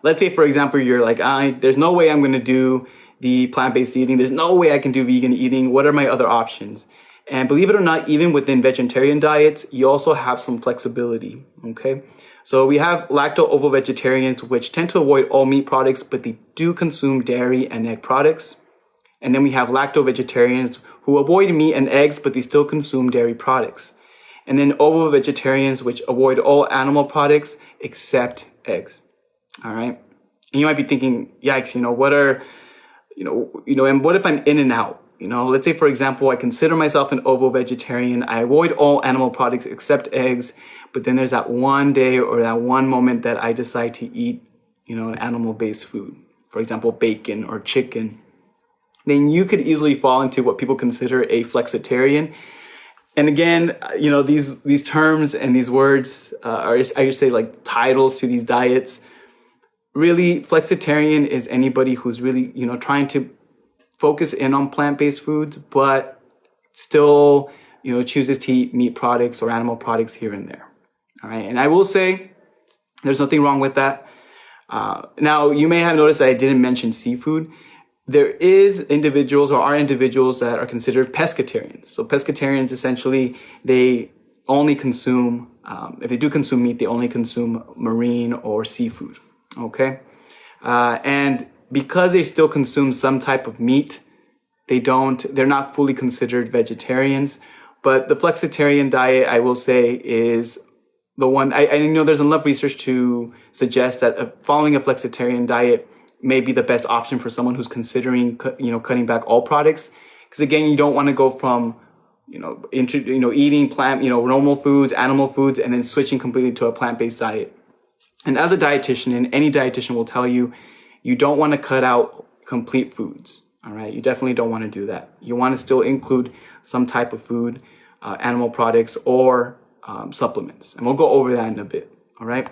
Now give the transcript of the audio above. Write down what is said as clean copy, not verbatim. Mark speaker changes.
Speaker 1: let's say, for example, you're like, there's no way I'm going to do the plant-based eating. There's no way I can do vegan eating. What are my other options? And believe it or not, even within vegetarian diets, you also have some flexibility, okay? So we have lacto-ovo vegetarians, which tend to avoid all meat products, but they do consume dairy and egg products. And then we have lacto-vegetarians who avoid meat and eggs, but they still consume dairy products. And then ovo-vegetarians, which avoid all animal products except eggs, all right? And you might be thinking, yikes, and what if I'm in and out? Let's say, for example, I consider myself an ovo-vegetarian. I avoid all animal products except eggs, but then there's that one day or that one moment that I decide to eat, an animal-based food, for example, bacon or chicken. Then you could easily fall into what people consider a flexitarian. And again, these terms and these words are, I should say, like titles to these diets. Really, flexitarian is anybody who's really, trying to focus in on plant-based foods, but still, chooses to eat meat products or animal products here and there. All right. And I will say there's nothing wrong with that. Now, you may have noticed that I didn't mention seafood. There are individuals that are considered pescatarians. So pescatarians, essentially, they only consume, if they do consume meat, they only consume marine or seafood. Okay. And because they still consume some type of meat, they're not fully considered vegetarians. But the flexitarian diet, I will say, is the one, I know there's enough research to suggest that following a flexitarian diet may be the best option for someone who's considering, cutting back all products. Because again, you don't want to go from, eating plant, normal foods, animal foods, and then switching completely to a plant-based diet. And as a dietitian, and any dietitian will tell you, you don't want to cut out complete foods. All right. You definitely don't want to do that. You want to still include some type of food, animal products, or supplements. And we'll go over that in a bit. All right.